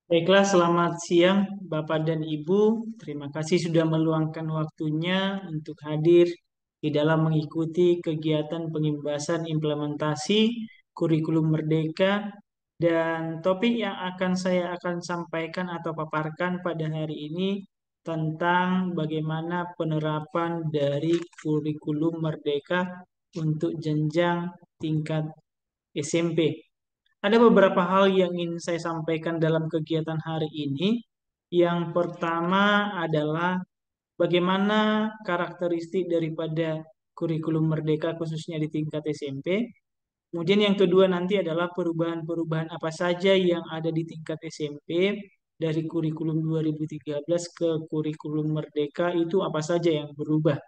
Baiklah, selamat siang Bapak dan Ibu. Terima kasih sudah meluangkan waktunya untuk hadir di dalam mengikuti kegiatan pengembasan implementasi kurikulum Merdeka. Dan topik yang saya akan sampaikan atau paparkan pada hari ini tentang bagaimana penerapan dari kurikulum Merdeka untuk jenjang tingkat SMP. Ada beberapa hal yang ingin saya sampaikan dalam kegiatan hari ini. Yang pertama adalah bagaimana karakteristik daripada kurikulum Merdeka khususnya di tingkat SMP. Kemudian yang kedua nanti adalah perubahan-perubahan apa saja yang ada di tingkat SMP dari kurikulum 2013 ke kurikulum Merdeka itu apa saja yang berubah.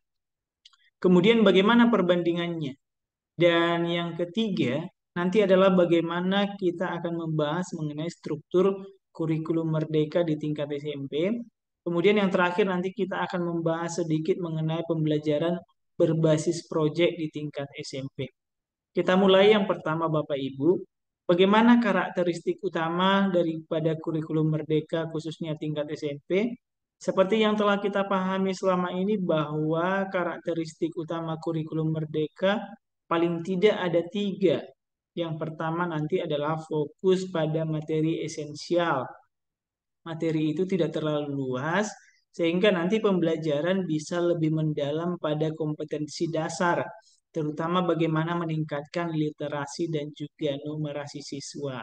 Kemudian bagaimana perbandingannya. Dan yang ketiga, nanti adalah bagaimana kita akan membahas mengenai struktur kurikulum Merdeka di tingkat SMP. Kemudian yang terakhir nanti kita akan membahas sedikit mengenai pembelajaran berbasis proyek di tingkat SMP. Kita mulai yang pertama Bapak Ibu. Bagaimana karakteristik utama daripada kurikulum Merdeka khususnya tingkat SMP? Seperti yang telah kita pahami selama ini bahwa karakteristik utama kurikulum Merdeka paling tidak ada tiga. Yang pertama nanti adalah fokus pada materi esensial. Materi itu tidak terlalu luas sehingga nanti pembelajaran bisa lebih mendalam pada kompetensi dasar, terutama bagaimana meningkatkan literasi dan juga numerasi siswa.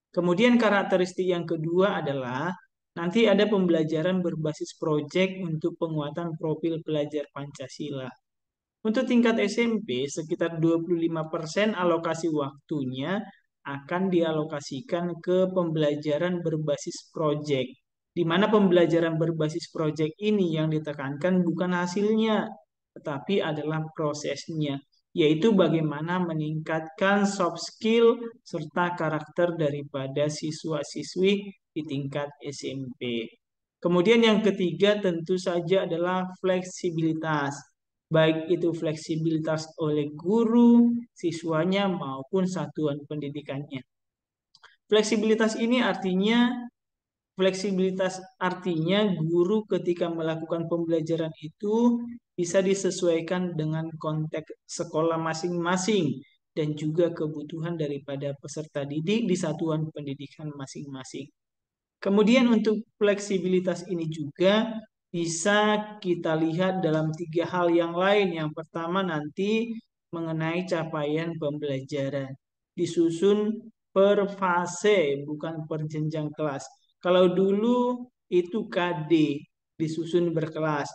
Kemudian karakteristik yang kedua adalah nanti ada pembelajaran berbasis proyek untuk penguatan profil pelajar Pancasila. Untuk tingkat SMP, sekitar 25% alokasi waktunya akan dialokasikan ke pembelajaran berbasis proyek. Di mana pembelajaran berbasis proyek ini yang ditekankan bukan hasilnya, tetapi adalah prosesnya, yaitu bagaimana meningkatkan soft skill serta karakter daripada siswa-siswi di tingkat SMP. Kemudian yang ketiga tentu saja adalah fleksibilitas, baik itu fleksibilitas oleh guru, siswanya maupun satuan pendidikannya. Fleksibilitas artinya guru ketika melakukan pembelajaran itu bisa disesuaikan dengan konteks sekolah masing-masing dan juga kebutuhan daripada peserta didik di satuan pendidikan masing-masing. Kemudian untuk fleksibilitas ini juga bisa kita lihat dalam tiga hal yang lain. Yang pertama nanti mengenai capaian pembelajaran. Disusun per fase, bukan per jenjang kelas. Kalau dulu itu KD, disusun berkelas.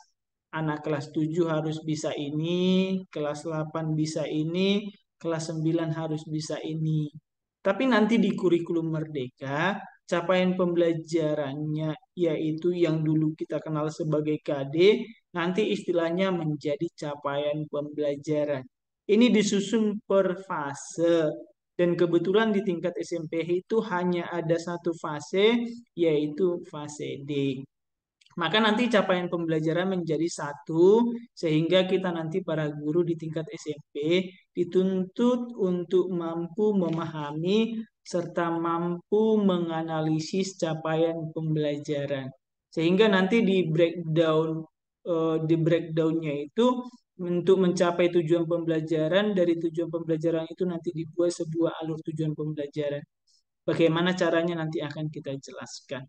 Anak kelas 7 harus bisa ini, kelas 8 bisa ini, kelas 9 harus bisa ini. Tapi nanti di kurikulum Merdeka, capaian pembelajarannya yaitu yang dulu kita kenal sebagai KD, nanti istilahnya menjadi capaian pembelajaran. Ini disusun per fase. Dan kebetulan di tingkat SMP itu hanya ada satu fase, yaitu fase D. Maka nanti capaian pembelajaran menjadi satu, sehingga kita nanti para guru di tingkat SMP dituntut untuk mampu memahami serta mampu menganalisis capaian pembelajaran. Sehingga nanti di breakdownnya itu untuk mencapai tujuan pembelajaran, dari tujuan pembelajaran itu nanti dibuat sebuah alur tujuan pembelajaran. Bagaimana caranya nanti akan kita jelaskan.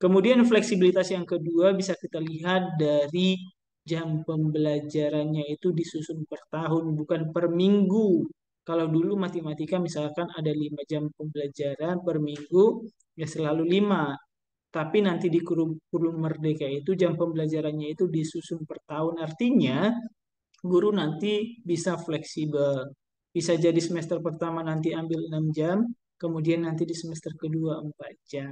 Kemudian fleksibilitas yang kedua bisa kita lihat dari jam pembelajarannya itu disusun per tahun, bukan per minggu. Kalau dulu matematika misalkan ada 5 jam pembelajaran per minggu, ya selalu 5. Tapi nanti di kurikulum Merdeka itu jam pembelajarannya itu disusun per tahun. Artinya guru nanti bisa fleksibel. Bisa jadi semester pertama nanti ambil 6 jam, kemudian nanti di semester kedua 4 jam.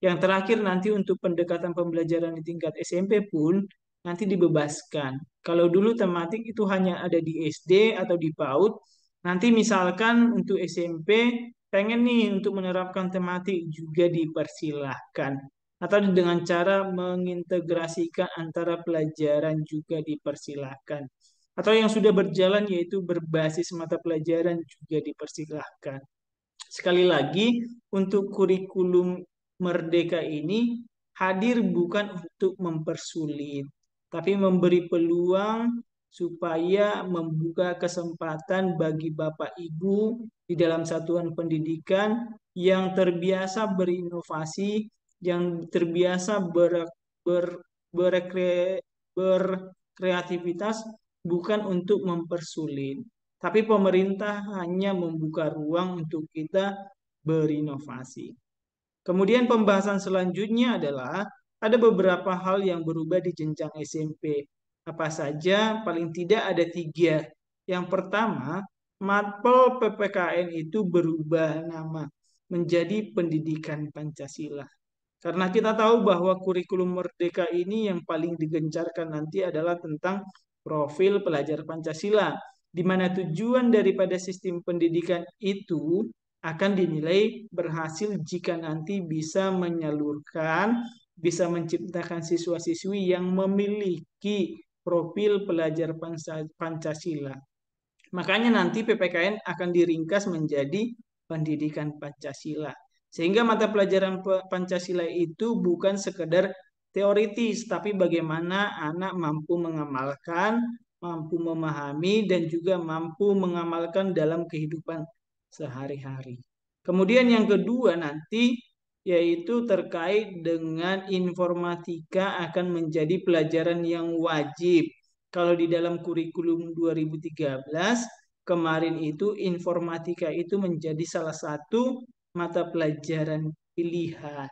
Yang terakhir nanti untuk pendekatan pembelajaran di tingkat SMP pun nanti dibebaskan. Kalau dulu tematik itu hanya ada di SD atau di PAUD, nanti misalkan untuk SMP pengen nih untuk menerapkan tematik juga dipersilahkan. Atau dengan cara mengintegrasikan antara pelajaran juga dipersilahkan. Atau yang sudah berjalan yaitu berbasis mata pelajaran juga dipersilahkan. Sekali lagi, untuk kurikulum Merdeka ini hadir bukan untuk mempersulit, tapi memberi peluang supaya membuka kesempatan bagi Bapak Ibu di dalam satuan pendidikan yang terbiasa berinovasi, yang terbiasa ber- berkre- berkreativitas, bukan untuk mempersulit. Tapi pemerintah hanya membuka ruang untuk kita berinovasi. Kemudian pembahasan selanjutnya adalah ada beberapa hal yang berubah di jenjang SMP. Apa saja? Paling tidak ada tiga. Yang pertama, matpel PPKN itu berubah nama menjadi Pendidikan Pancasila. Karena kita tahu bahwa kurikulum Merdeka ini yang paling digencarkan nanti adalah tentang profil pelajar Pancasila, di mana tujuan daripada sistem pendidikan itu akan dinilai berhasil jika nanti bisa menyalurkan, bisa menciptakan siswa-siswi yang memiliki profil pelajar Pancasila. Makanya nanti PPKN akan diringkas menjadi pendidikan Pancasila. Sehingga mata pelajaran Pancasila itu bukan sekedar teoritis, tapi bagaimana anak mampu mengamalkan, mampu memahami, dan juga mampu mengamalkan dalam kehidupan sehari-hari. Kemudian yang kedua nanti yaitu terkait dengan informatika akan menjadi pelajaran yang wajib. Kalau di dalam kurikulum 2013 kemarin itu informatika itu menjadi salah satu mata pelajaran pilihan.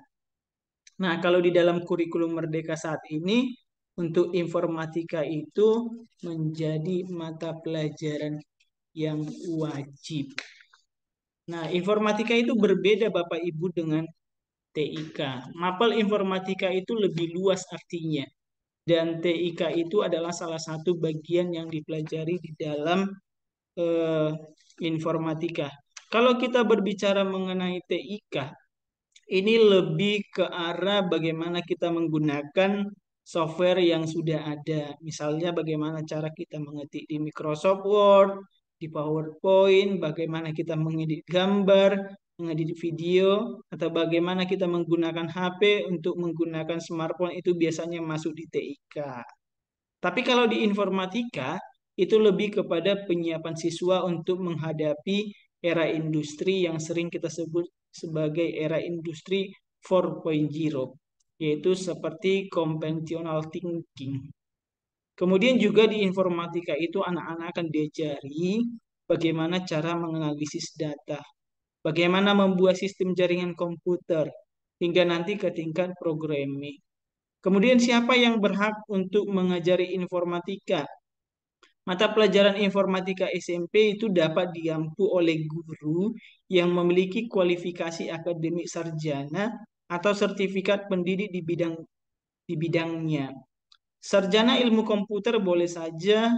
Nah, kalau di dalam kurikulum Merdeka saat ini untuk informatika itu menjadi mata pelajaran yang wajib. Nah, informatika itu berbeda Bapak Ibu dengan TIK. Mapel informatika itu lebih luas artinya. Dan TIK itu adalah salah satu bagian yang dipelajari di dalam eh, informatika. Kalau kita berbicara mengenai TIK, ini lebih ke arah bagaimana kita menggunakan software yang sudah ada. Misalnya bagaimana cara kita mengetik di Microsoft Word, di PowerPoint, bagaimana kita mengedit gambar, mengedit video, atau bagaimana kita menggunakan HP untuk menggunakan smartphone itu biasanya masuk di TIK. Tapi kalau di informatika itu lebih kepada penyiapan siswa untuk menghadapi era industri yang sering kita sebut sebagai era industri 4.0, yaitu seperti conventional thinking. Kemudian juga di informatika itu anak-anak akan diajari bagaimana cara menganalisis data, bagaimana membuat sistem jaringan komputer, hingga nanti ke tingkat programming. Kemudian siapa yang berhak untuk mengajari informatika? Mata pelajaran informatika SMP itu dapat diampu oleh guru yang memiliki kualifikasi akademik sarjana atau sertifikat pendidik di bidangnya. Sarjana ilmu komputer boleh saja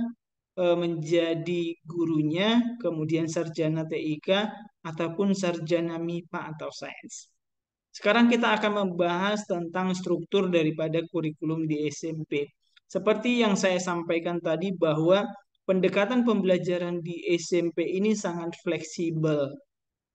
menjadi gurunya, kemudian sarjana TIK ataupun sarjana MIPA atau sains. Sekarang kita akan membahas tentang struktur daripada kurikulum di SMP. Seperti yang saya sampaikan tadi bahwa pendekatan pembelajaran di SMP ini sangat fleksibel.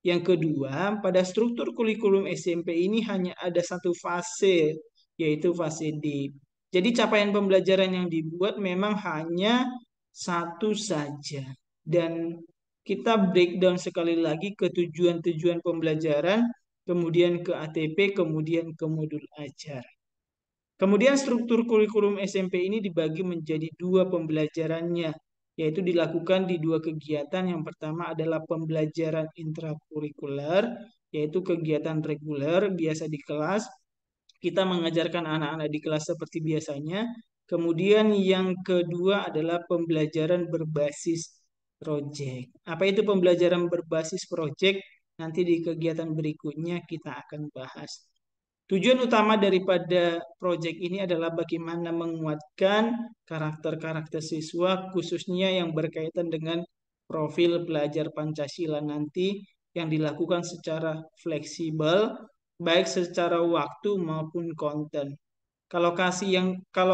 Yang kedua, pada struktur kurikulum SMP ini hanya ada satu fase, yaitu fase D. Jadi capaian pembelajaran yang dibuat memang hanya satu saja. Dan kita breakdown sekali lagi ke tujuan-tujuan pembelajaran, kemudian ke ATP, kemudian ke modul ajar. Kemudian struktur kurikulum SMP ini dibagi menjadi dua pembelajarannya, yaitu dilakukan di dua kegiatan. Yang pertama adalah pembelajaran intrakurikuler, yaitu kegiatan reguler biasa di kelas. Kita mengajarkan anak-anak di kelas seperti biasanya. Kemudian yang kedua adalah pembelajaran berbasis proyek. Apa itu pembelajaran berbasis proyek? Nanti di kegiatan berikutnya kita akan bahas. Tujuan utama daripada proyek ini adalah bagaimana menguatkan karakter-karakter siswa, khususnya yang berkaitan dengan profil pelajar Pancasila nanti yang dilakukan secara fleksibel, baik secara waktu maupun konten. Kalau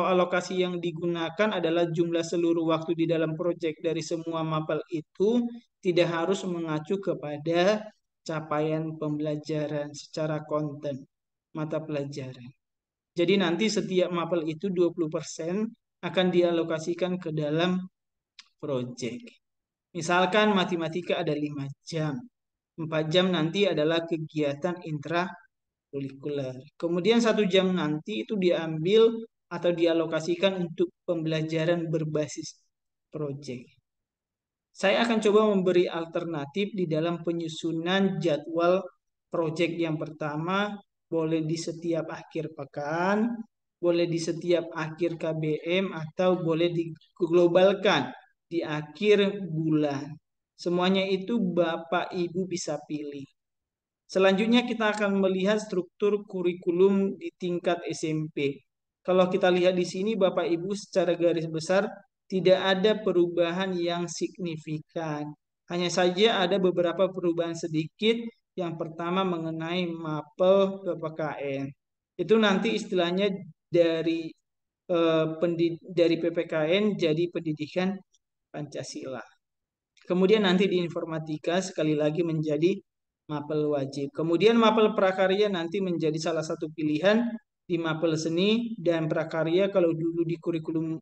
alokasi yang digunakan adalah jumlah seluruh waktu di dalam proyek dari semua mapel itu tidak harus mengacu kepada capaian pembelajaran secara konten. mata pelajaran. Jadi nanti setiap mapel itu 20% akan dialokasikan ke dalam proyek. Misalkan matematika ada 5 jam. 4 jam nanti adalah kegiatan intrakurikuler. Kemudian 1 jam nanti itu diambil atau dialokasikan untuk pembelajaran berbasis proyek. Saya akan coba memberi alternatif di dalam penyusunan jadwal proyek yang pertama, boleh di setiap akhir pekan, boleh di setiap akhir KBM, atau boleh diglobalkan di akhir bulan. Semuanya itu Bapak Ibu bisa pilih. Selanjutnya kita akan melihat struktur kurikulum di tingkat SMP. Kalau kita lihat di sini Bapak Ibu secara garis besar tidak ada perubahan yang signifikan. Hanya saja ada beberapa perubahan sedikit. Yang pertama mengenai mapel PPKN. Itu nanti istilahnya dari dari PPKN jadi pendidikan Pancasila. Kemudian nanti di informatika sekali lagi menjadi mapel wajib. Kemudian mapel prakarya nanti menjadi salah satu pilihan di mapel seni dan prakarya. Kalau dulu di kurikulum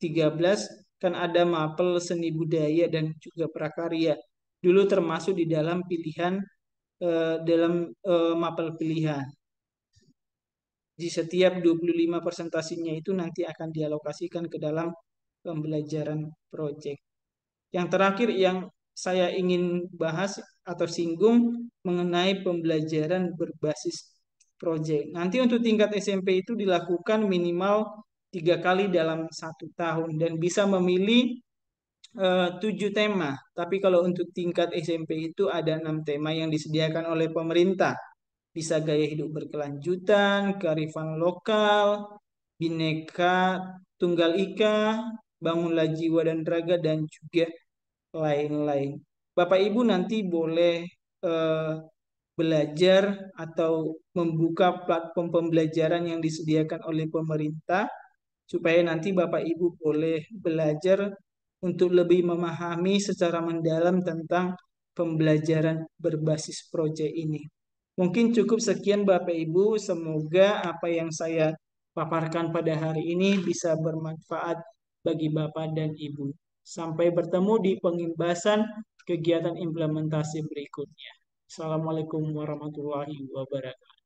13 kan ada mapel seni budaya dan juga prakarya. Dulu termasuk di dalam pilihan mapel pilihan. Di setiap 25 presentasinya itu nanti akan dialokasikan ke dalam pembelajaran proyek. Yang terakhir yang saya ingin bahas atau singgung mengenai pembelajaran berbasis proyek. Nanti untuk tingkat SMP itu dilakukan minimal 3 kali dalam 1 tahun dan bisa memilih 7 tema. Tapi kalau untuk tingkat SMP itu ada 6 tema yang disediakan oleh pemerintah. Bisa gaya hidup berkelanjutan, kearifan lokal, bineka tunggal ika, bangunlah jiwa dan raga, dan juga lain-lain. Bapak Ibu nanti boleh eh, belajar atau membuka platform pembelajaran yang disediakan oleh pemerintah supaya nanti Bapak Ibu boleh belajar untuk lebih memahami secara mendalam tentang pembelajaran berbasis proyek ini. Mungkin cukup sekian Bapak Ibu, semoga apa yang saya paparkan pada hari ini bisa bermanfaat bagi Bapak dan Ibu. Sampai bertemu di pengimbasan kegiatan implementasi berikutnya. Assalamualaikum warahmatullahi wabarakatuh.